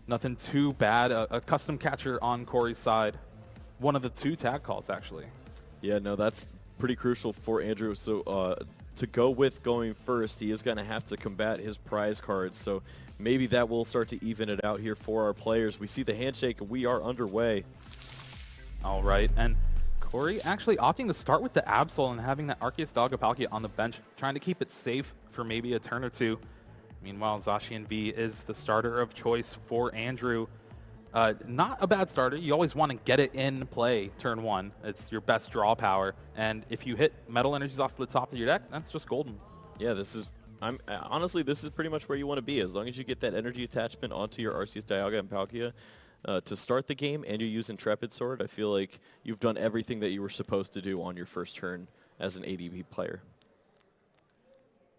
Nothing too bad. A custom catcher on Corey's side. One of the 2 tag calls, actually. Yeah, no, that's pretty crucial for Andrew. So to go with going first, he is going to have to combat his prize cards. So maybe that will start to even it out here for our players. We see the handshake, and we are underway. All right, and Corey actually opting to start with the Absol and having that Arceus Dogapalkia on the bench, trying to keep it safe for maybe a turn or 2. Meanwhile, Zacian V is the starter of choice for Andrew. Not a bad starter. You always want to get it in play turn 1. It's your best draw power. And if you hit Metal Energies off the top of your deck, that's just golden. Yeah, honestly, this is pretty much where you want to be. As long as you get that energy attachment onto your Arceus Dialga and Palkia to start the game, and you use Intrepid Sword, I feel like you've done everything that you were supposed to do on your first turn as an ADP player.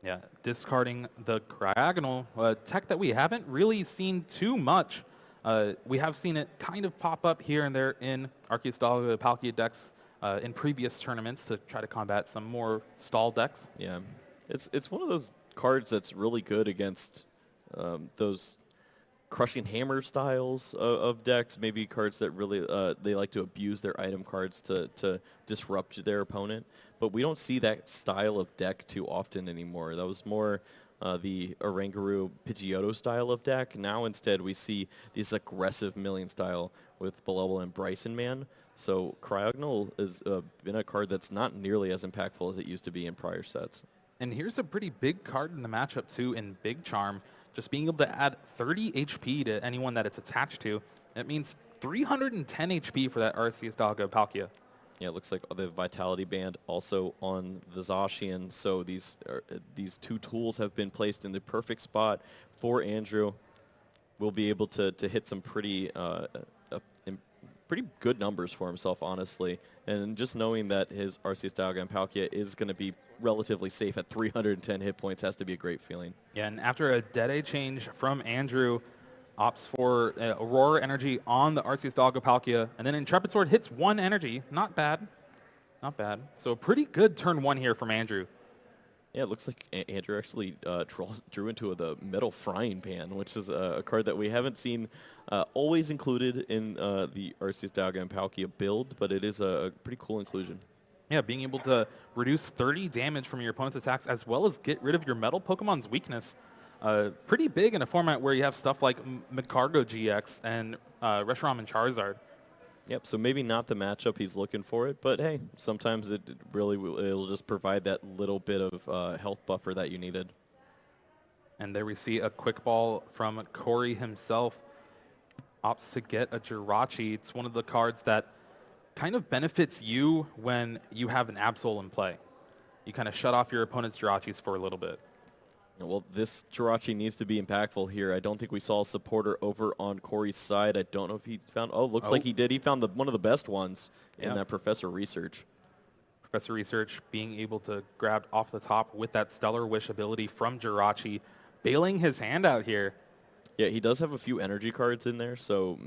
Yeah, discarding the Cryogonal, tech that we haven't really seen too much. We have seen it kind of pop up here and there in Arceus Palkia decks in previous tournaments to try to combat some more stall decks. Yeah, it's one of those cards that's really good against those crushing hammer styles of decks, maybe cards that really they like to abuse their item cards to disrupt their opponent. But we don't see that style of deck too often anymore. That was more the Oranguru Pidgeotto style of deck. Now instead we see these aggressive milling style with Belubble and Bryson Man. So Cryogonal has been a card that's not nearly as impactful as it used to be in prior sets. And here's a pretty big card in the matchup too in Big Charm. Just being able to add 30 HP to anyone that it's attached to. That means 310 HP for that Arceus Dogapalkia. Yeah, it looks like the Vitality Band also on the Zacian. So these 2 tools have been placed in the perfect spot for Andrew. We'll be able to hit some pretty good numbers for himself, honestly. And just knowing that his Arceus Dialga and Palkia is going to be relatively safe at 310 hit points has to be a great feeling. Yeah, and after a Dead change from Andrew, opts for Aurora Energy on the Arceus Dogapalkia, and then Intrepid Sword hits 1 energy. Not bad. Not bad. So pretty good turn 1 here from Andrew. Yeah, it looks like Andrew actually drew into the Metal Frying Pan, which is a card that we haven't seen always included in the Arceus Dialga and Palkia build, but it is a pretty cool inclusion. Yeah, being able to reduce 30 damage from your opponent's attacks as well as get rid of your Metal Pokemon's weakness. Pretty big in a format where you have stuff like Magcargo GX and Reshiram and Charizard. Yep, so maybe not the matchup he's looking for it, but hey, sometimes it'll just provide that little bit of health buffer that you needed. And there we see a quick ball from Corey himself. Opts to get a Jirachi. It's one of the cards that kind of benefits you when you have an Absol in play. You kind of shut off your opponent's Jirachis for a little bit. Well, this Jirachi needs to be impactful here. I don't think we saw a supporter over on Corey's side. I don't know if he found... Oh, looks like he did. He found one of the best ones in that Professor Research. Professor Research being able to grab off the top with that Stellar Wish ability from Jirachi, bailing his hand out here. Yeah, he does have a few energy cards in there, so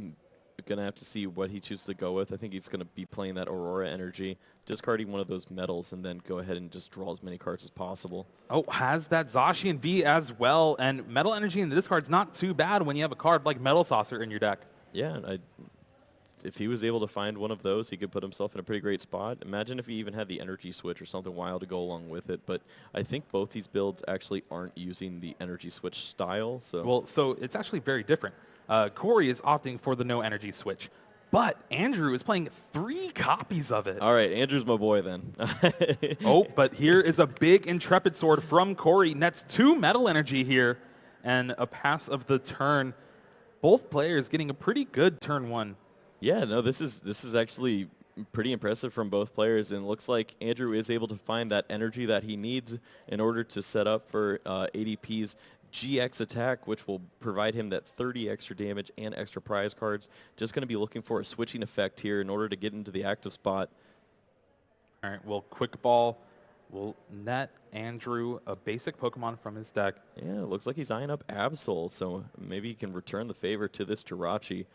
going to have to see what he chooses to go with. I think he's going to be playing that Aurora energy, discarding one of those metals, and then go ahead and just draw as many cards as possible. Oh, has that Zacian V as well, and Metal Energy in the discard's not too bad when you have a card like Metal Saucer in your deck. Yeah, if he was able to find one of those, he could put himself in a pretty great spot. Imagine if he even had the energy switch or something wild to go along with it, but I think both these builds actually aren't using the energy switch style. So it's actually very different. Corey is opting for the no energy switch, but Andrew is playing 3 copies of it. All right, Andrew's my boy then. Oh, but here is a big Intrepid Sword from Corey. Nets 2 Metal Energy here and a pass of the turn. Both players getting a pretty good turn 1. Yeah, no, this is actually pretty impressive from both players, and it looks like Andrew is able to find that energy that he needs in order to set up for ADP's GX attack, which will provide him that 30 extra damage and extra prize cards. Just going to be looking for a switching effect here in order to get into the active spot. All right, well, Quick Ball will net Andrew a basic Pokemon from his deck. Yeah, it looks like he's eyeing up Absol, so maybe he can return the favor to this Jirachi.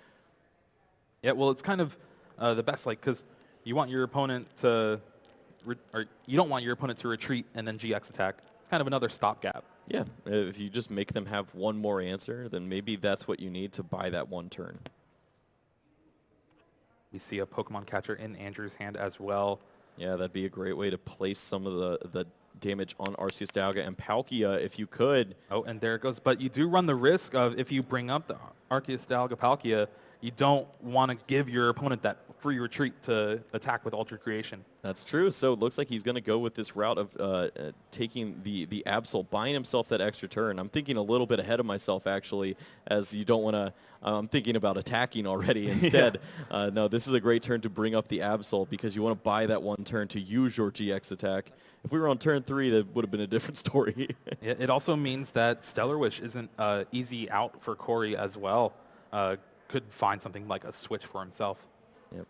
Yeah, well, it's kind of the best, like, because you want your opponent to, or you don't want your opponent to retreat and then GX attack. Kind of another stopgap. Yeah, if you just make them have one more answer, then maybe that's what you need to buy that one turn. We see a Pokemon catcher in Andrew's hand as well. Yeah, that'd be a great way to place some of the damage on Arceus Dialga and Palkia if you could. Oh, and there it goes. But you do run the risk of, if you bring up the Arceus Dialga Palkia, you don't want to give your opponent that free retreat to attack with Altered Creation. That's true. So it looks like he's going to go with this route of taking the Absol, buying himself that extra turn. I'm thinking a little bit ahead of myself, actually, as you don't want to... I'm thinking about attacking already instead. Yeah. No, this is a great turn to bring up the Absol because you want to buy that one turn to use your GX attack. If we were on turn 3, that would have been a different story. It also means that Stellar Wish isn't easy out for Corey as well. Could find something like a switch for himself. Yep.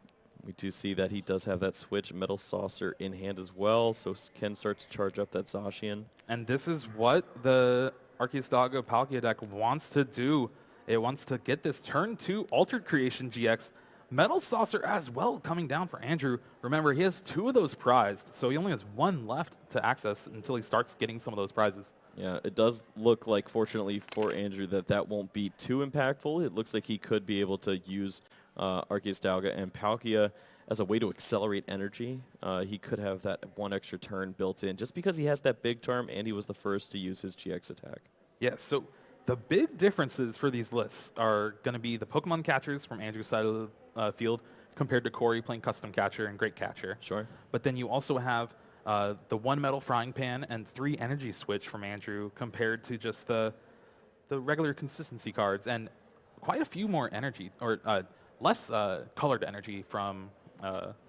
We do see that he does have that switch Metal Saucer in hand as well, so can start to charge up that Zacian. And this is what the Arceus Dialga Palkia deck wants to do. It wants to get this turn 2 Altered Creation GX. Metal Saucer as well coming down for Andrew. Remember, he has 2 of those prized, so he only has 1 left to access until he starts getting some of those prizes. Yeah, it does look like, fortunately for Andrew, that won't be too impactful. It looks like he could be able to use Arceus Dialga and Palkia as a way to accelerate energy. He could have that 1 extra turn built in just because he has that big charm and he was the first to use his GX attack. Yeah, so the big differences for these lists are going to be the Pokemon catchers from Andrew's side of the field compared to Corey playing custom catcher and great catcher. Sure. But then you also have the 1 metal frying pan and 3 energy switch from Andrew compared to just the regular consistency cards and quite a few more energy or less colored energy from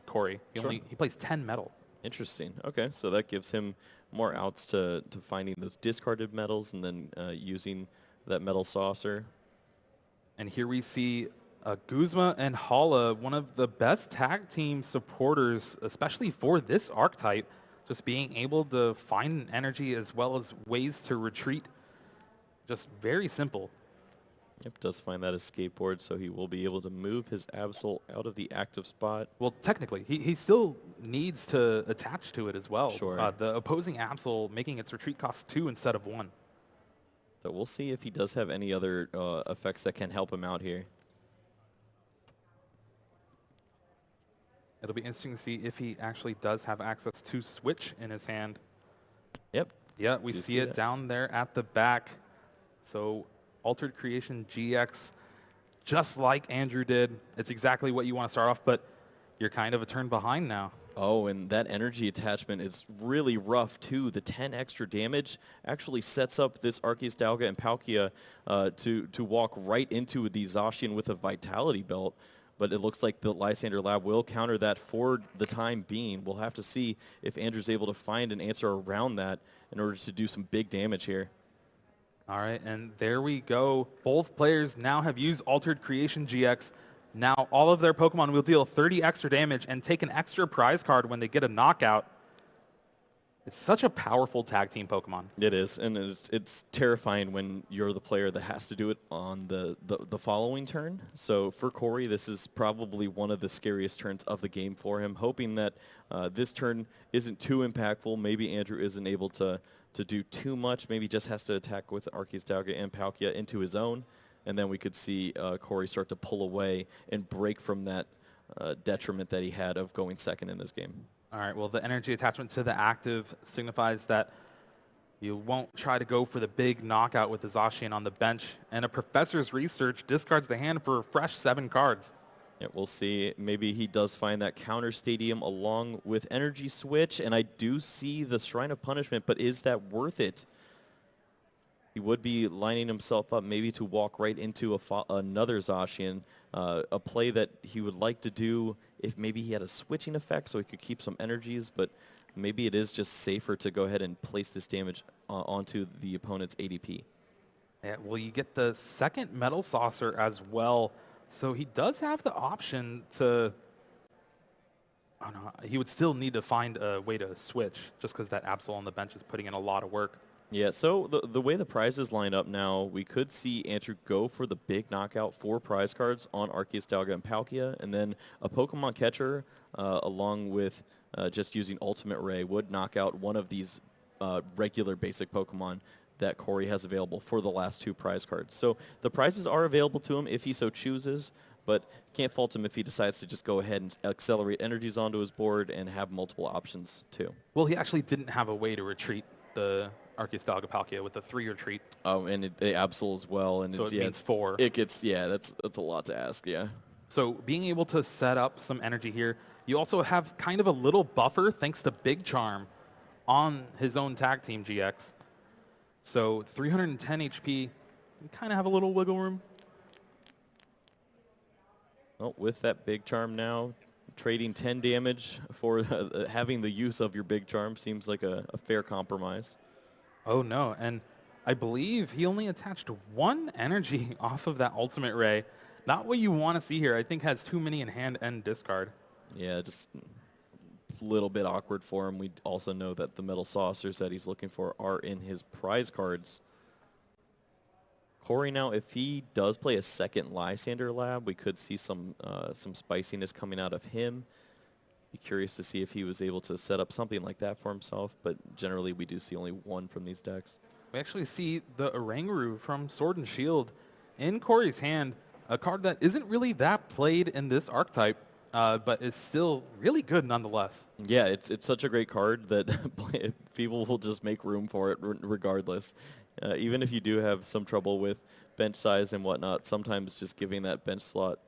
Corey. He plays 10 metal. Interesting. Okay, so that gives him more outs to finding those discarded metals and then using that Metal Saucer. And here we see Guzma and Hala, one of the best tag team supporters, especially for this archetype, just being able to find an energy as well as ways to retreat. Just very simple. Yep, does find that escape board, so he will be able to move his Absol out of the active spot. Well, technically, he still needs to attach to it as well. Sure. The opposing Absol making its retreat cost 2 instead of 1. So we'll see if he does have any other effects that can help him out here. It'll be interesting to see if he actually does have access to switch in his hand. Yep. Yeah, we see it down there at the back. So Altered Creation GX, just like Andrew did. It's exactly what you want to start off, but you're kind of a turn behind now. Oh, and that energy attachment is really rough, too. The 10 extra damage actually sets up this Arceus Dialga and Palkia to walk right into the Zacian with a Vitality Belt. But it looks like the Lysander Lab will counter that for the time being. We'll have to see if Andrew's able to find an answer around that in order to do some big damage here. All right, and there we go. Both players now have used Altered Creation GX. Now all of their Pokemon will deal 30 extra damage and take an extra prize card when they get a knockout. It's such a powerful tag team Pokemon. It is, and it's terrifying when you're the player that has to do it on the following turn. So for Corey, this is probably one of the scariest turns of the game for him, hoping that this turn isn't too impactful. Maybe Andrew isn't able to do too much. Maybe just has to attack with Arceus Dialga and Palkia into his own, and then we could see Corey start to pull away and break from that detriment that he had of going second in this game. All right, well, the energy attachment to the active signifies that you won't try to go for the big knockout with the Zacian on the bench, and a professor's research discards the hand for a fresh 7 cards. Yeah, we'll see. Maybe he does find that counter stadium along with energy switch, and I do see the Shrine of Punishment, but is that worth it? He would be lining himself up maybe to walk right into another Zacian, a play that he would like to do if maybe he had a switching effect so he could keep some energies, but maybe it is just safer to go ahead and place this damage onto the opponent's ADP. Yeah, well, you get the second Metal Saucer as well, so he does have the option to... Oh no, he would still need to find a way to switch just because that Absol on the bench is putting in a lot of work. Yeah, so the way the prizes line up now, we could see Andrew go for the big knockout 4 prize cards on Arceus Dialga and Palkia, and then a Pokemon catcher along with just using Ultimate Ray would knock out one of these regular basic Pokemon that Corey has available for the last 2 prize cards. So the prizes are available to him if he so chooses, but can't fault him if he decides to just go ahead and accelerate energies onto his board and have multiple options too. Well, he actually didn't have a way to retreat the Arceus Dagapalkia with the 3 retreat. Oh, and the Absol as well. And So it means 4. It gets, that's a lot to ask, yeah. So being able to set up some energy here, you also have kind of a little buffer thanks to Big Charm on his own tag team GX. So 310 HP, you kind of have a little wiggle room. Well, with that Big Charm now, trading 10 damage for having the use of your Big Charm seems like a fair compromise. Oh no, and I believe he only attached 1 energy off of that Ultimate Ray. Not what you want to see here. I think has too many in hand and discard. Yeah, just a little bit awkward for him. We also know that the metal saucers that he's looking for are in his prize cards. Corey now, if he does play a second Lysander Lab, we could see some spiciness coming out of him. Be curious to see if he was able to set up something like that for himself, but generally we do see only 1 from these decks. We actually see the Oranguru from Sword and Shield in Corey's hand, a card that isn't really that played in this archetype, but is still really good nonetheless. Yeah, it's such a great card that people will just make room for it regardless. Even if you do have some trouble with bench size and whatnot, sometimes just giving that bench slot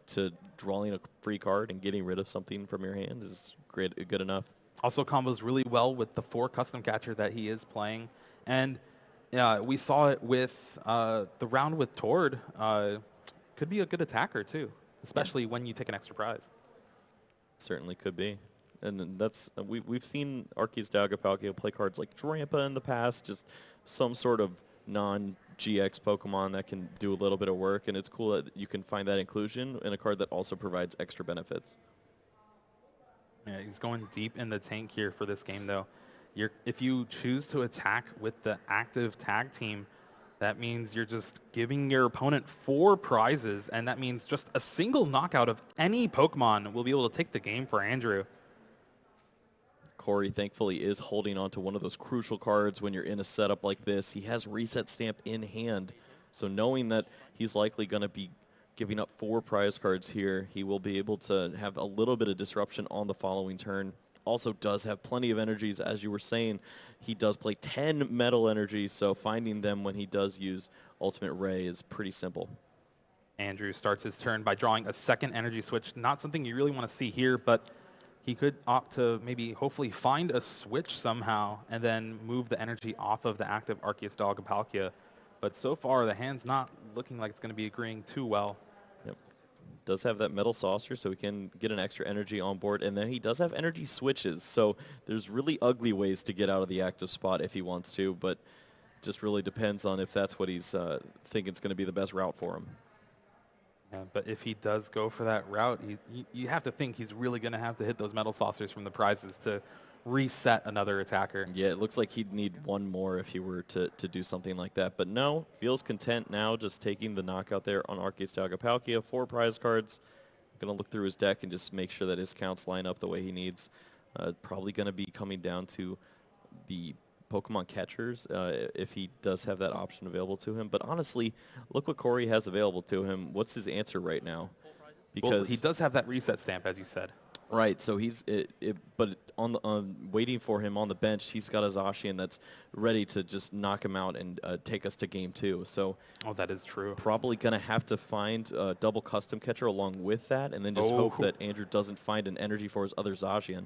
to drawing a free card and getting rid of something from your hand is good enough. Also combos really well with the 4 custom catcher that he is playing. And we saw it with the round with Tord. Could be a good attacker too, especially when you take an extra prize. Certainly could be. And that's we've seen Arceus Dagapalkia play cards like Drampa in the past, just some sort of non-GX Pokemon that can do a little bit of work, and it's cool that you can find that inclusion in a card that also provides extra benefits. Yeah, he's going deep in the tank here for this game, though. If you choose to attack with the active tag team, that means you're just giving your opponent 4 prizes, and that means just a single knockout of any Pokemon will be able to take the game for Andrew. Corey, thankfully, is holding on to one of those crucial cards when you're in a setup like this. He has Reset Stamp in hand, so knowing that he's likely going to be giving up 4 prize cards here, he will be able to have a little bit of disruption on the following turn. Also does have plenty of energies, as you were saying. He does play 10 metal energies, so finding them when he does use Ultimate Ray is pretty simple. Andrew starts his turn by drawing a second energy switch. Not something you really want to see here, but he could opt to maybe hopefully find a switch somehow and then move the energy off of the active Arceus Dagapalkia. But so far, the hand's not looking like it's going to be agreeing too well. Yep. Does have that metal saucer, so he can get an extra energy on board. And then he does have energy switches, so there's really ugly ways to get out of the active spot if he wants to, but just really depends on if that's what he's thinking is going to be the best route for him. Yeah, but if he does go for that route, you have to think he's really going to have to hit those metal saucers from the prizes to reset another attacker. Yeah, it looks like he'd need 1 more if he were to do something like that. But no, feels content now just taking the knockout there on Arceus Dagapalkia. 4 prize cards. Going to look through his deck and just make sure that his counts line up the way he needs. Probably going to be coming down to the Pokemon catchers if he does have that option available to him. But honestly, look what Corey has available to him. What's his answer right now? Because he does have that reset stamp, as you said. Right, so he's but waiting for him on the bench, he's got a Zacian that's ready to just knock him out and take us to game 2. So that is true. Probably going to have to find a double custom catcher along with that, and then just hope that Andrew doesn't find an energy for his other Zacian.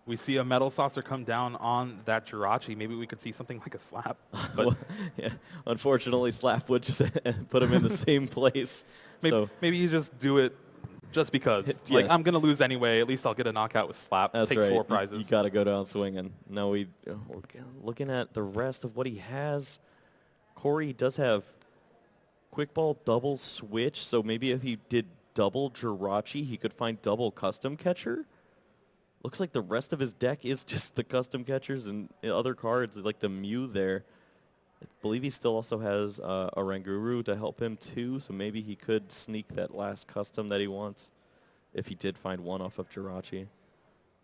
We see a metal saucer come down on that Jirachi. Maybe we could see something like a slap. But well, yeah, unfortunately, slap would just put him in the same place. Maybe you just do it just because. Yes. Like, I'm going to lose anyway. At least I'll get a knockout with slap. That's take right. 4 prizes. You got to go down swinging. No, we're looking at the rest of what he has. Corey does have Quick Ball double switch, so maybe if he did double Jirachi, he could find double custom catcher. Looks like the rest of his deck is just the custom catchers and other cards, like the Mew there. I believe he still also has a Oranguru to help him too, so maybe he could sneak that last custom that he wants if he did find one off of Jirachi.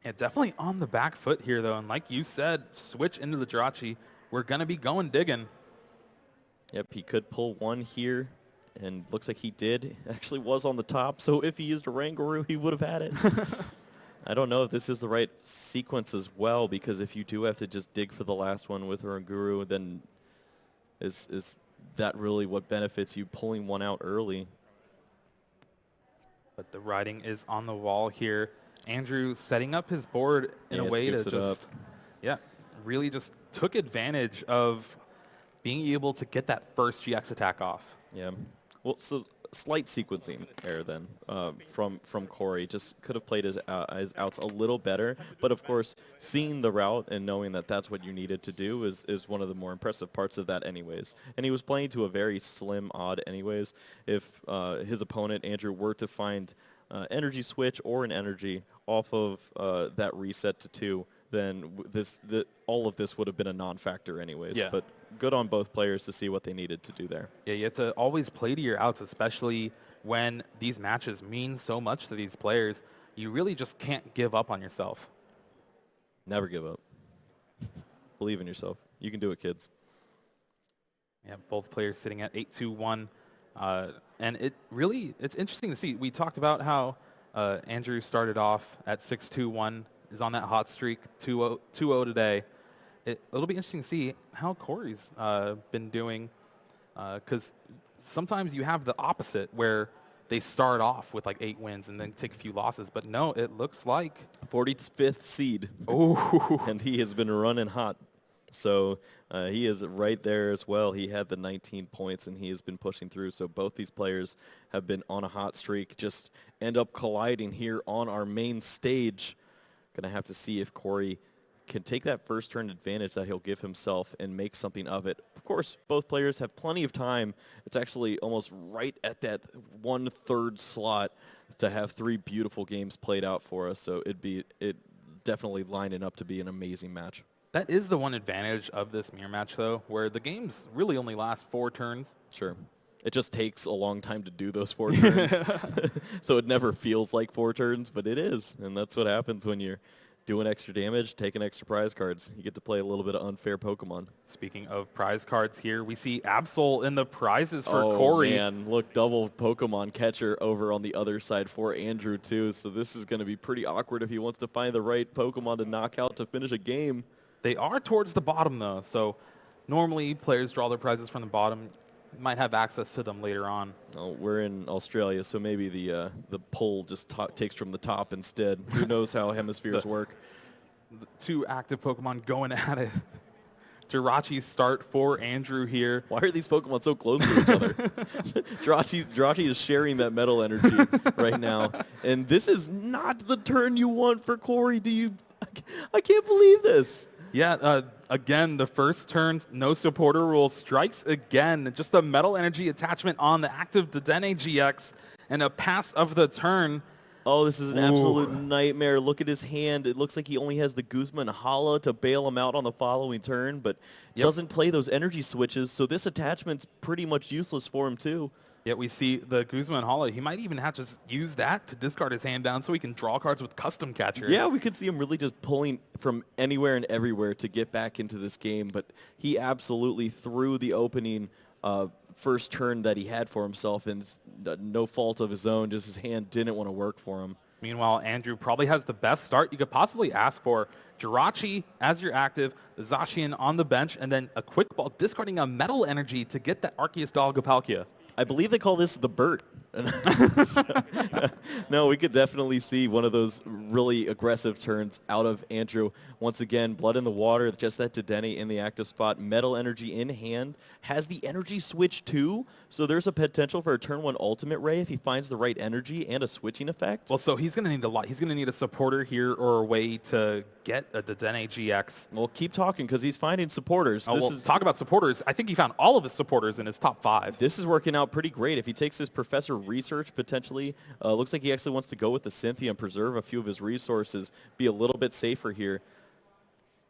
Yeah, definitely on the back foot here, though. And like you said, switch into the Jirachi. We're going to be going digging. Yep, he could pull one here, and looks like he did. Actually was on the top, so if he used a Ranguru, he would have had it. I don't know if this is the right sequence as well, because if you do have to just dig for the last one with Ranguru, then is that really what benefits you pulling one out early? But the writing is on the wall here. Andrew setting up his board in a way to just, really just took advantage of being able to get that first GX attack off. Yeah. Well, so slight sequencing error then from Corey. Just could have played his outs a little better. But of course, seeing the route and knowing that that's what you needed to do is one of the more impressive parts of that anyways. And he was playing to a very slim odd anyways. If his opponent, Andrew, were to find energy switch or an energy off of that reset to 2, then all of this would have been a non-factor anyways. Yeah. But good on both players to see what they needed to do there. Yeah, you have to always play to your outs, especially when these matches mean so much to these players. You really just can't give up on yourself. Never give up. Believe in yourself. You can do it, kids. Yeah, both players sitting at 8-2-1. And it's interesting to see. We talked about how Andrew started off at 6-2-1, is on that hot streak, 2-0 today. It'll be interesting to see how Corey's been doing, because sometimes you have the opposite where they start off with like 8 wins and then take a few losses. But no, it looks like 45th seed. Oh, And he has been running hot. So he is right there as well. He had the 19 points, and he has been pushing through. So both these players have been on a hot streak, just end up colliding here on our main stage. Going to have to see if Corey can take that first turn advantage that he'll give himself and make something of it. Of course, both players have plenty of time. It's actually almost right at that 1/3 slot to have 3 beautiful games played out for us. So it definitely lining up to be an amazing match. that is the one advantage of this mirror match, though, where the games really only last 4 turns. Sure. It just takes a long time to do those 4 turns. So it never feels like 4 turns, but it is. And that's what happens when you're doing extra damage, taking extra prize cards. You get to play a little bit of unfair Pokemon. Speaking of prize cards here, we see Absol in the prizes for Corey. Oh, man. Look, double Pokemon catcher over on the other side for Andrew, too. So this is going to be pretty awkward if he wants to find the right Pokemon to knock out to finish a game. They are towards the bottom, though, so normally players draw their prizes from the bottom. Might have access to them later on. Oh, we're in Australia, so maybe the pull just takes from the top instead. Who knows how hemispheres work? The 2 active Pokemon going at it. Jirachi start for Andrew here. Why are these Pokemon so close to each other? Jirachi is sharing that metal energy right now. And this is not the turn you want for Corey. I can't believe this. Yeah, again, the first turn, no supporter rule, strikes again. Just a metal energy attachment on the active Dedenne GX and a pass of the turn. Oh, this is an absolute nightmare. Look at his hand. It looks like he only has the Guzma and Hala to bail him out on the following turn, but doesn't play those energy switches, so this attachment's pretty much useless for him, too. Yet we see the Guzma and Hala. He might even have to just use that to discard his hand down so he can draw cards with custom catcher. Yeah, we could see him really just pulling from anywhere and everywhere to get back into this game, but he absolutely threw the opening first turn that he had for himself, and no fault of his own, just his hand didn't want to work for him. Meanwhile, Andrew probably has the best start you could possibly ask for. Jirachi as your active, Zacian on the bench, and then a quick ball discarding a metal energy to get that Arceus Palkia. I believe they call this the Burt. No, we could definitely see one of those really aggressive turns out of Andrew. Once again, blood in the water, just that Dedenne in the active spot. Metal energy in hand. Has the energy switch too, so there's a potential for a turn 1 ultimate ray if he finds the right energy and a switching effect. Well, so he's going to need a lot. He's going to need a supporter here or a way to get a Dedenne GX. Well, keep talking because he's finding supporters. Talk about supporters. I think he found all of his supporters in his top 5. This is working out pretty great. If he takes his Professor Research potentially, looks like he actually wants to go with the Cynthia and preserve a few of his resources, be a little bit safer here.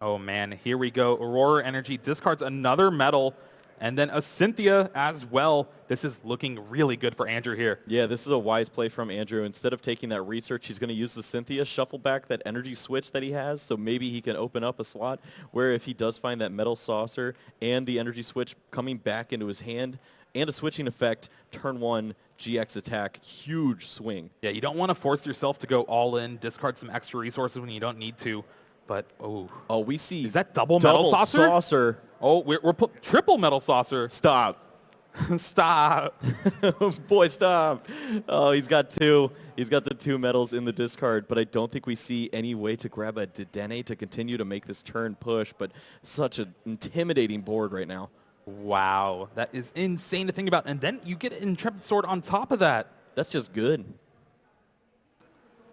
Oh, man. Here we go. Aurora Energy discards another metal. And then a Cynthia as well. This is looking really good for Andrew here. Yeah, this is a wise play from Andrew. Instead of taking that research, he's going to use the Cynthia, shuffle back that energy switch that he has, so maybe he can open up a slot where if he does find that metal saucer and the energy switch coming back into his hand and a switching effect, turn 1 GX attack, huge swing. Yeah, you don't want to force yourself to go all in, discard some extra resources when you don't need to. But, oh, we see. Is that double metal saucer? Oh, we're triple metal saucer. Stop. Stop. Boy, stop. Oh, he's got 2. He's got the 2 metals in the discard, but I don't think we see any way to grab a Dedenne to continue to make this turn push, but such an intimidating board right now. Wow, that is insane to think about. And then you get an Intrepid Sword on top of that. That's just good.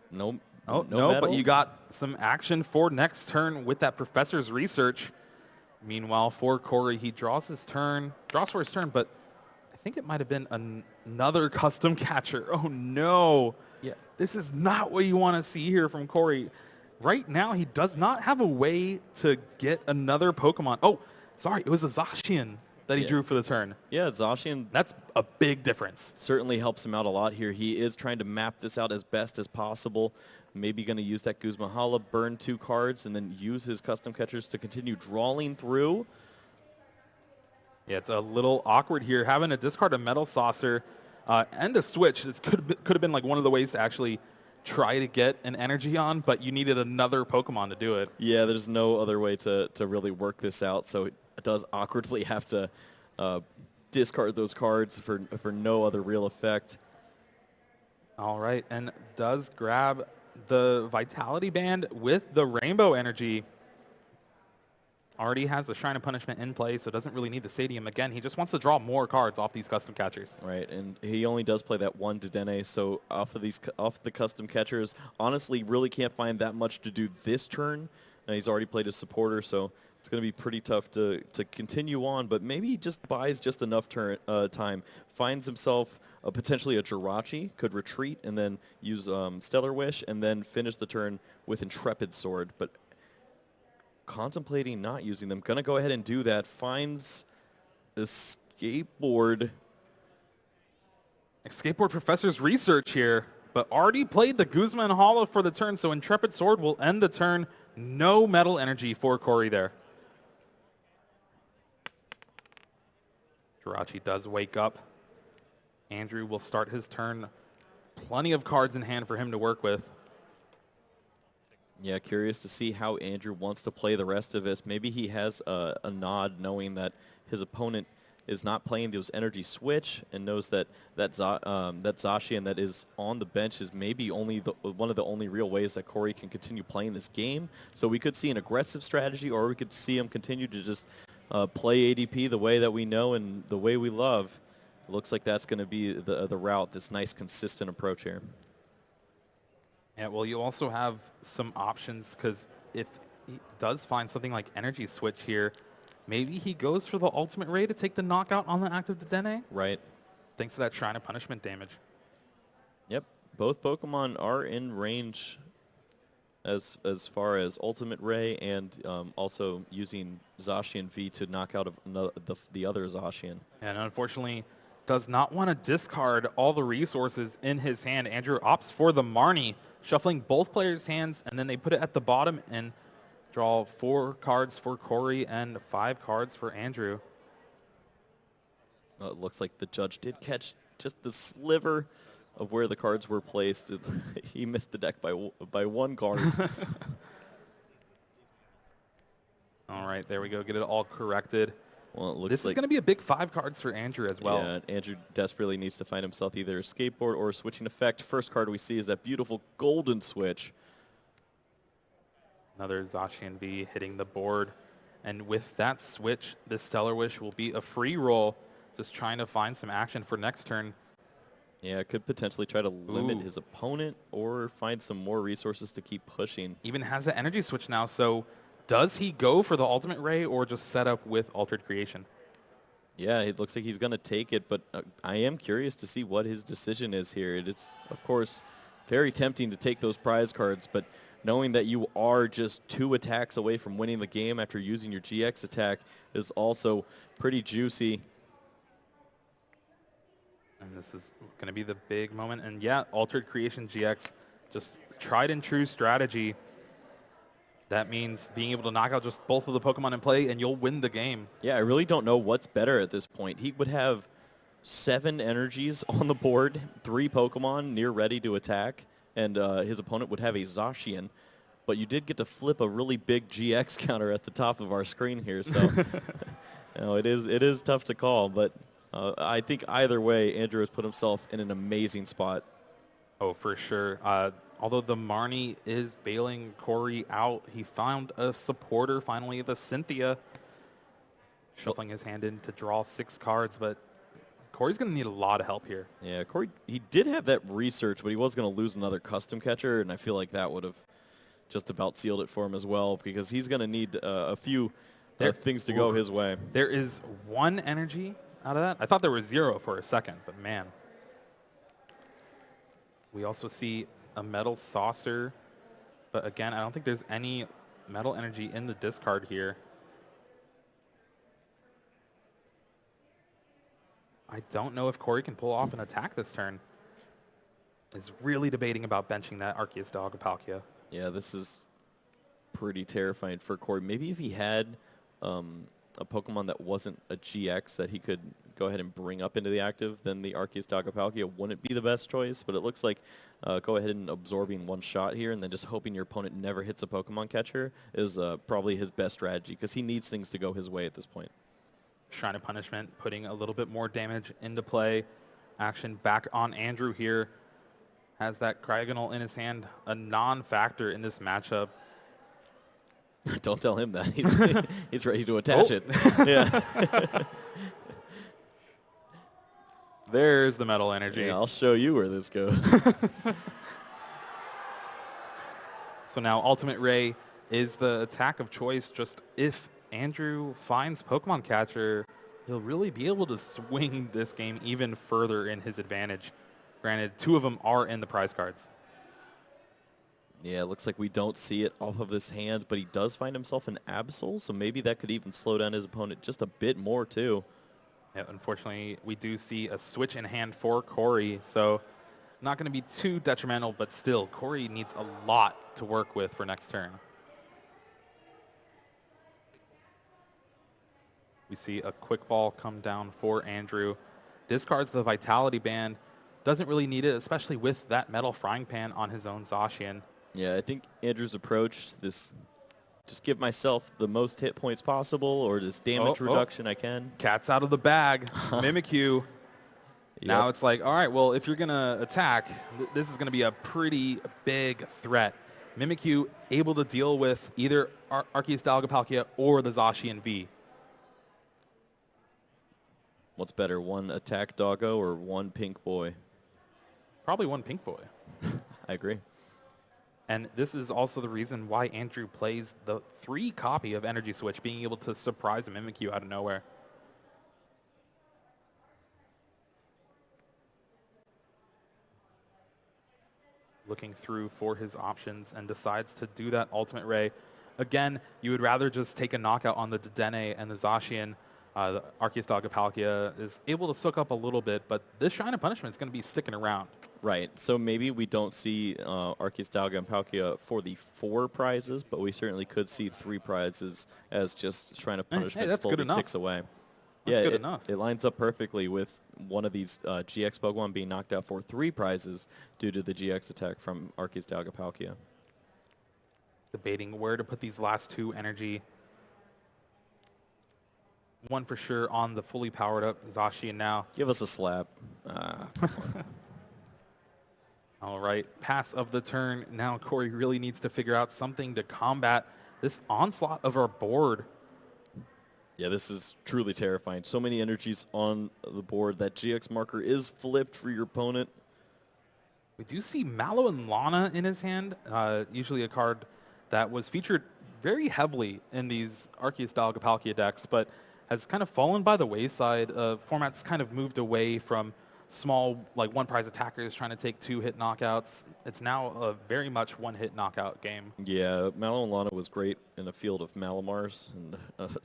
No. Oh, no, but you got some action for next turn with that Professor's Research. Meanwhile, for Corey, he draws for his turn, but I think it might have been another custom catcher. Oh, no. Yeah. This is not what you want to see here from Corey. Right now, he does not have a way to get another Pokemon. Oh, sorry, it was a Zacian that he drew for the turn. Yeah, Zacian. That's a big difference. Certainly helps him out a lot here. He is trying to map this out as best as possible. Maybe going to use that Guzma Hala, burn 2 cards, and then use his custom catchers to continue drawing through. Yeah, it's a little awkward here. Having to discard a Metal Saucer and a Switch, this could have been like one of the ways to actually try to get an energy on, but you needed another Pokemon to do it. Yeah, there's no other way to really work this out, so it does awkwardly have to discard those cards for no other real effect. All right, and does grab the Vitality Band with the Rainbow Energy. Already has a Shrine of Punishment in play, so doesn't really need the Stadium again. He just wants to draw more cards off these custom catchers. Right, and he only does play that 1 Dedenne, so off the custom catchers, honestly, really can't find that much to do this turn. He's already played a supporter, so it's going to be pretty tough to continue on, but maybe he just buys just enough time, finds himself potentially a Jirachi, could retreat and then use Stellar Wish, and then finish the turn with Intrepid Sword, but contemplating not using them. Going to go ahead and do that. Finds the Skateboard. Skateboard Professor's Research here, but already played the Guzma and Hala for the turn, so Intrepid Sword will end the turn. No Metal Energy for Corey there. Jirachi does wake up. Andrew will start his turn. Plenty of cards in hand for him to work with. Yeah, curious to see how Andrew wants to play the rest of this. Maybe he has a nod knowing that his opponent is not playing those energy switch and knows that Zacian that is on the bench is maybe only one of the only real ways that Corey can continue playing this game. So we could see an aggressive strategy, or we could see him continue to just play ADP the way that we know and the way we love. Looks like that's going to be the route, this nice consistent approach here. Yeah, well, you also have some options, because if he does find something like Energy Switch here, maybe he goes for the Ultimate Ray to take the knockout on the active Dedenne. Right. Thanks to that Shrine of Punishment damage. Yep. Both Pokemon are in range as far as Ultimate Ray and also using Zacian V to knock out the other Zacian. And unfortunately, does not want to discard all the resources in his hand. Andrew opts for the Marnie, shuffling both players' hands, and then they put it at the bottom and draw 4 cards for Corey and 5 cards for Andrew. It looks like the judge did catch just the sliver of where the cards were placed. He missed the deck by 1 card. All right, there we go. Get it all corrected. Well, it looks this like is going to be a big 5 cards for Andrew as well. Yeah, Andrew desperately needs to find himself either a Skateboard or a switching effect. First card we see is that beautiful golden switch. Another Zacian V hitting the board. And with that switch, this Stellar Wish will be a free roll, just trying to find some action for next turn. Yeah, could potentially try to limit his opponent or find some more resources to keep pushing. Even has the energy switch now, so does he go for the Ultimate Ray or just set up with Altered Creation? Yeah, it looks like he's going to take it, but I am curious to see what his decision is here. It's, of course, very tempting to take those prize cards, but knowing that you are just 2 attacks away from winning the game after using your GX attack is also pretty juicy. And this is going to be the big moment. And yeah, Altered Creation GX, just tried and true strategy. That means being able to knock out just both of the Pokemon in play, and you'll win the game. Yeah, I really don't know what's better at this point. He would have 7 energies on the board, 3 Pokemon near ready to attack, and his opponent would have a Zacian. But you did get to flip a really big GX counter at the top of our screen here, so you know, it is tough to call. But I think either way, Andrew has put himself in an amazing spot. Oh, for sure. Although the Marnie is bailing Corey out, he found a supporter, finally, the Cynthia, shuffling his hand in to draw 6 cards, but Corey's going to need a lot of help here. Yeah, Corey, he did have that research, but he was going to lose another custom catcher, and I feel like that would have just about sealed it for him as well, because he's going to need a few things to go his way. There is 1 energy out of that. I thought there was 0 for a second, but man. We also see a metal saucer, but again, I don't think there's any metal energy in the discard here. I don't know if Corey can pull off an attack this turn. Is really debating about benching that Arceus Dog Palkia. Yeah, this is pretty terrifying for Corey. Maybe if he had a Pokemon that wasn't a GX that he could go ahead and bring up into the active, then the Arceus Dagapalkia wouldn't be the best choice. But it looks like go ahead and absorbing 1 shot here and then just hoping your opponent never hits a Pokemon catcher is probably his best strategy, because he needs things to go his way at this point. Shrine of Punishment, putting a little bit more damage into play. Action back on Andrew here. Has that Cryogonal in his hand, a non-factor in this matchup. Don't tell him that. He's ready to attach it. Yeah. There's the metal energy. Yeah, I'll show you where this goes. So now Ultimate Ray is the attack of choice. Just if Andrew finds Pokemon Catcher, he'll really be able to swing this game even further in his advantage. Granted, 2 of them are in the prize cards. Yeah, it looks like we don't see it off of this hand, but he does find himself an Absol, so maybe that could even slow down his opponent just a bit more, too. Yeah, unfortunately, we do see a switch in hand for Corey, so not going to be too detrimental, but still, Corey needs a lot to work with for next turn. We see a quick ball come down for Andrew. Discards the Vitality Band. Doesn't really need it, especially with that metal frying pan on his own Zacian. Yeah, I think Andrew's approach, this just give myself the most hit points possible or this damage reduction I can. Cat's out of the bag. Mimikyu. Yep. Now it's like, all right, well, if you're going to attack, this is going to be a pretty big threat. Mimikyu able to deal with either Arceus Dagapalkia or the Zacian V. What's better, 1 attack doggo or 1 pink boy? Probably 1 pink boy. I agree. And this is also the reason why Andrew plays the 3 copy of Energy Switch, being able to surprise a Mimikyu out of nowhere. Looking through for his options and decides to do that Ultimate Ray. Again, you would rather just take a knockout on the Dedenne and the Zacian. The Arceus Dagapalkia is able to soak up a little bit, but this Shrine of Punishment is going to be sticking around. Right. So maybe we don't see Arceus Dagapalkia for the 4 prizes, but we certainly could see 3 prizes as just Shrine of Punishment slowly ticks away. That's good enough. It lines up perfectly with one of these GX Pokemon being knocked out for 3 prizes due to the GX attack from Arceus Dagapalkia. Debating where to put these last 2 energy. 1 for sure on the fully powered up Zacian now. Give us a slap. All right, pass of the turn. Now Corey really needs to figure out something to combat this onslaught of our board. Yeah, this is truly terrifying. So many energies on the board. That GX marker is flipped for your opponent. We do see Mallow and Lana in his hand, usually a card that was featured very heavily in these Arceus Dagapalkia decks, but has kind of fallen by the wayside. Formats kind of moved away from small, like one prize attackers trying to take 2-hit knockouts. It's now a very much one-hit knockout game. Yeah, Malo and Lana was great in a field of Malamars, and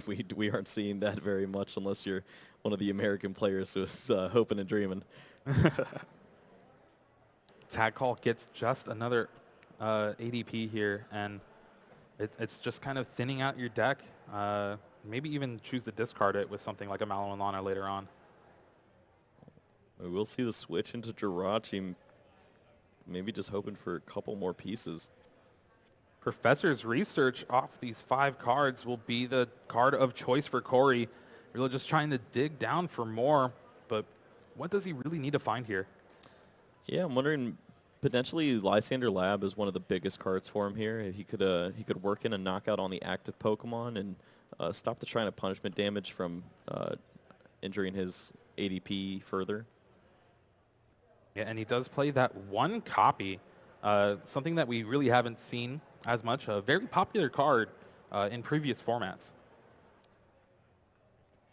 we aren't seeing that very much unless you're one of the American players who's hoping and dreaming. Tag Call gets just another ADP here, and it's just kind of thinning out your deck. Maybe even choose to discard it with something like a Malo and Lana later on. We will see the switch into Jirachi, maybe just hoping for a couple more pieces. Professor's Research off these 5 cards will be the card of choice for Corey. Really just trying to dig down for more, but what does he really need to find here? Yeah, I'm wondering, potentially Lysander Lab is one of the biggest cards for him here. He could work in a knockout on the active Pokemon and stop the Shrine of Punishment damage from injuring his ADP further. Yeah, and he does play that one copy, something that we really haven't seen as much. A very popular card in previous formats.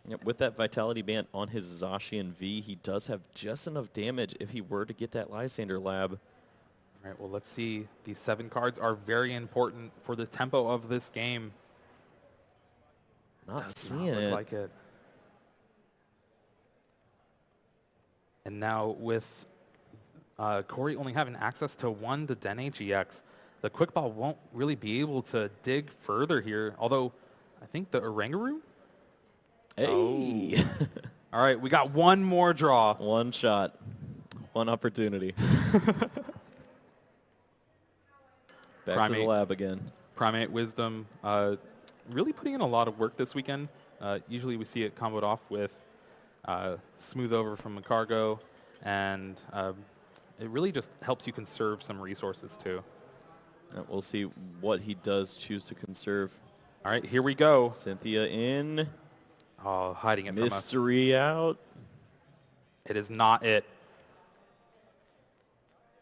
Yep, with that Vitality Band on his Zacian V, he does have just enough damage if he were to get that Lysander Lab. All right, well, let's see. These 7 cards are very important for the tempo of this game. Not seeing it. Like it. And now with Corey only having access to 1 to Den GX, the Quick Ball won't really be able to dig further here, although I think the Oranguru? Hey! Oh. All right, we got one more draw. One shot. One opportunity. Back to the lab again. Primate Wisdom really putting in a lot of work this weekend. Usually we see it comboed off with Smooth Over from Macargo, and it really just helps you conserve some resources too. We'll see what he does choose to conserve. All right, here we go. Cynthia in. Oh, hiding it from us. Mystery out. It is not it.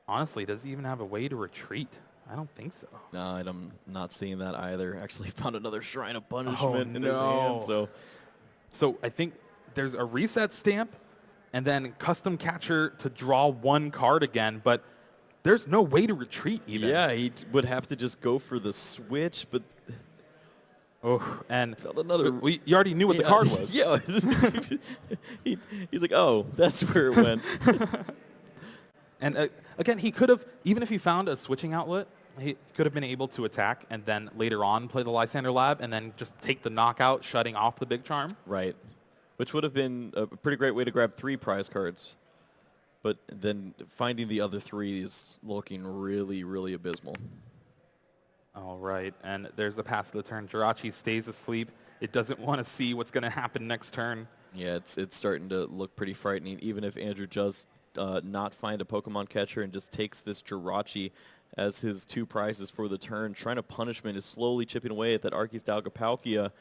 Honestly, does he even have a way to retreat? I don't think so. No, I'm not seeing that either. Actually found another Shrine of Punishment in his no. hand. So I think there's a reset stamp and then custom catcher to draw 1 card again, but there's no way to retreat even. Yeah, he would have to just go for the switch, but... Oh, and another. You already knew what the card was. Yeah. He's like, oh, that's where it went. And again, he could have, even if he found a switching outlet, he could have been able to attack and then later on play the Lysander Lab and then just take the knockout, shutting off the Big Charm. Right. Which would have been a pretty great way to grab 3 prize cards. But then finding the other 3 is looking really, really abysmal. All right, and there's the pass of the turn. Jirachi stays asleep. It doesn't want to see what's going to happen next turn. Yeah, it's starting to look pretty frightening, even if Andrew does not find a Pokemon catcher and just takes this Jirachi as his 2 prizes for the turn. Shrine of Punishment is slowly chipping away at that Arceus Dalgapalkia.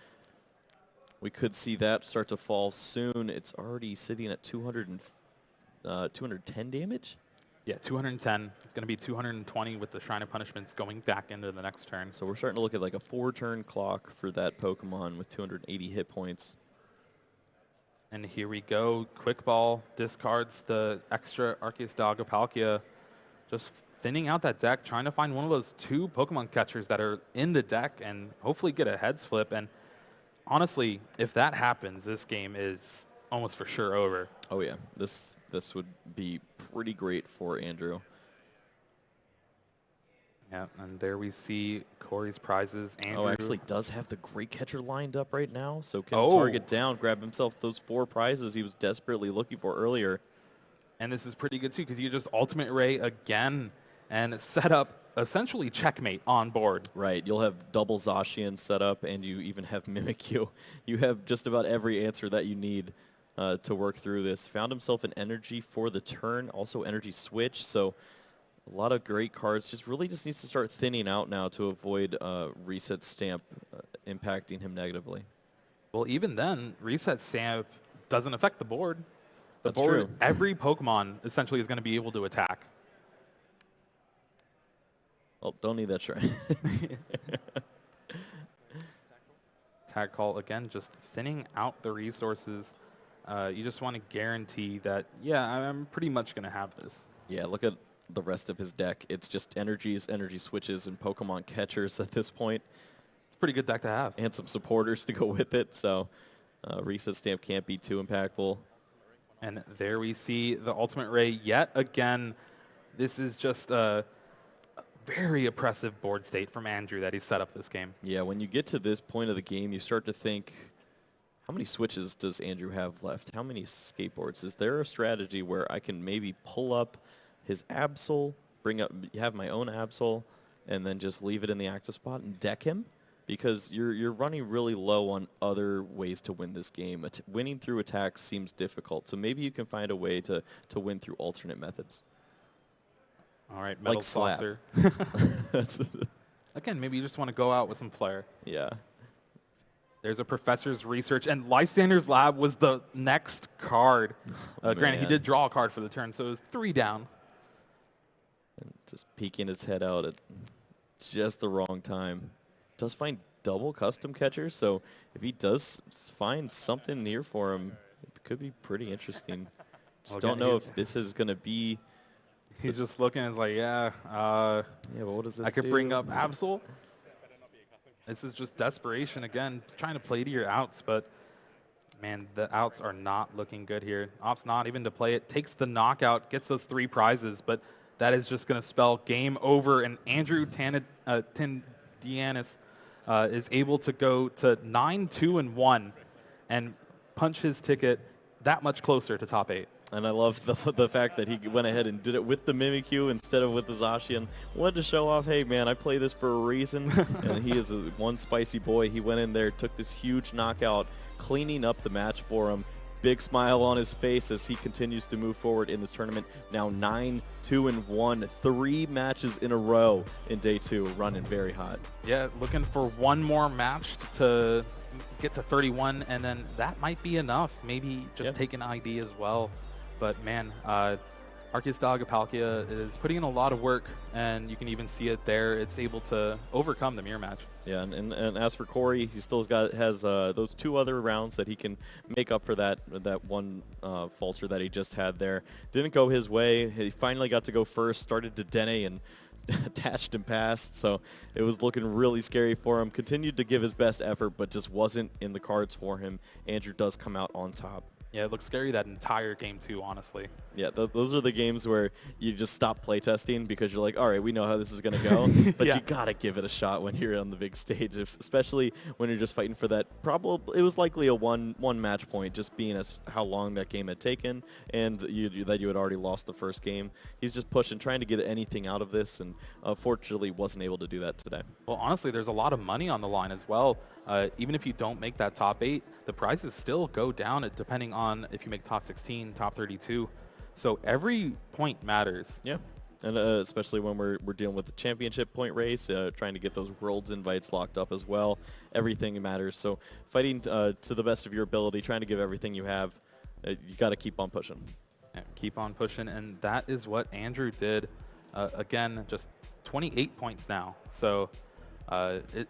We could see that start to fall soon. It's already sitting at 210 damage. Yeah, 210. It's going to be 220 with the Shrine of Punishments going back into the next turn. So we're starting to look at like a 4-turn clock for that Pokemon with 280 hit points. And here we go. Quick Ball discards the extra Arceus Dalgapalkia. Just thinning out that deck, trying to find one of those 2 Pokemon catchers that are in the deck and hopefully get a heads flip. And honestly, if that happens, this game is almost for sure over. Oh yeah, this would be pretty great for Andrew. Yeah, and there we see Corey's prizes. Andrew. Oh, actually does have the Great Catcher lined up right now, so can target down, grab himself those 4 prizes he was desperately looking for earlier. And this is pretty good too, because you just Ultimate Ray again and set up essentially checkmate on board. Right, you'll have double Zacian set up, and you even have Mimikyu. You have just about every answer that you need to work through this. Found himself an energy for the turn, also energy switch, so a lot of great cards. Just needs to start thinning out now to avoid reset stamp impacting him negatively. Well, even then, reset stamp doesn't affect the board. The That's board, true. Every Pokemon essentially is going to be able to attack. Oh, don't need that shrine. Tag call again, just thinning out the resources. You just want to guarantee that, yeah, I'm pretty much going to have this. Yeah, look at the rest of his deck. It's just energies, energy switches, and Pokemon catchers at this point. It's a pretty good deck to have. And some supporters to go with it, so Reset Stamp can't be too impactful. And there we see the Ultimate Ray yet again. This is just a very oppressive board state from Andrew that he set up this game. Yeah, when you get to this point of the game, you start to think, how many switches does Andrew have left? How many skateboards? Is there a strategy where I can maybe pull up his Absol, have my own Absol, and then just leave it in the active spot and deck him? Because you're running really low on other ways to win this game. Winning through attacks seems difficult, so maybe you can find a way to win through alternate methods. All right, Metal like slap. Saucer. Again, maybe you just want to go out with some flair. Yeah. There's a Professor's Research, and Lysander's Lab was the next card. Granted, he did draw a card for the turn, so it was 3 down. And just peeking his head out at just the wrong time. Does find double custom catchers, so if he does find something near for him, it could be pretty interesting. Just don't know if this is going to be... He's just looking and is like, yeah, yeah, but what does this I could do? bring up Absol. This is just desperation again, trying to play to your outs, but man, the outs are not looking good here. Opts not even to play it, takes the knockout, gets those 3 prizes, but that is just going to spell game over, and Andrew Tandianus is able to go to 9-2-1 and punch his ticket that much closer to top 8. And I love the fact that he went ahead and did it with the Mimikyu instead of with the Zacian. Wanted to show off, hey, man, I play this for a reason. And he is one spicy boy. He went in there, took this huge knockout, cleaning up the match for him. Big smile on his face as he continues to move forward in this tournament. Now 9-2-1, 3 matches in a row in day 2, running very hot. Yeah, looking for one more match to get to 31, and then that might be enough. Maybe just take an ID as well. But man, Arceus Dog Apalkia is putting in a lot of work, and you can even see it there. It's able to overcome the mirror match. Yeah, and as for Corey, he still has those 2 other rounds that he can make up for that one falter that he just had there. Didn't go his way. He finally got to go first, started to Dene and attached and passed, so it was looking really scary for him. Continued to give his best effort, but just wasn't in the cards for him. Andrew does come out on top. Yeah, it looks scary that entire game too, honestly. Yeah, those are the games where you just stop playtesting because you're like, all right, we know how this is going to go, but you got to give it a shot when you're on the big stage, especially when you're just fighting for that. Probably, it was likely a one match point, just being as how long that game had taken and that you had already lost the first game. He's just pushing, trying to get anything out of this, and fortunately wasn't able to do that today. Well, honestly, there's a lot of money on the line as well. Even if you don't make that top 8, the prizes still go down depending on if you make top 16, top 32. So every point matters. Yeah, and especially when we're dealing with the championship point race, trying to get those Worlds invites locked up as well. Everything matters. So fighting to the best of your ability, trying to give everything you have, you got to keep on pushing. Yeah, keep on pushing, and that is what Andrew did. Again, just 28 points now. So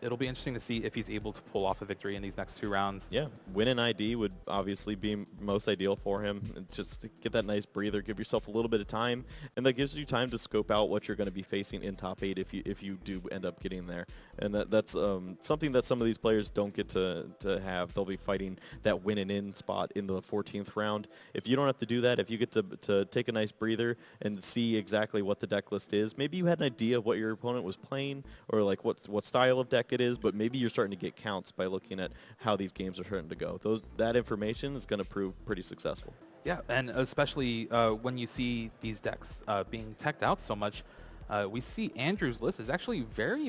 it'll be interesting to see if he's able to pull off a victory in these next 2 rounds. Yeah, win an ID would obviously be most ideal for him. And just get that nice breather, give yourself a little bit of time, and that gives you time to scope out what you're going to be facing in top 8 if you do end up getting there. And that's something that some of these players don't get to have. They'll be fighting that win and in spot in the 14th round. If you don't have to do that, if you get to take a nice breather and see exactly what the deck list is, maybe you had an idea of what your opponent was playing or like what style of deck it is, but maybe you're starting to get counts by looking at how these games are starting to go. That information is going to prove pretty successful. Yeah, and especially when you see these decks being teched out so much, we see Andrew's list is actually very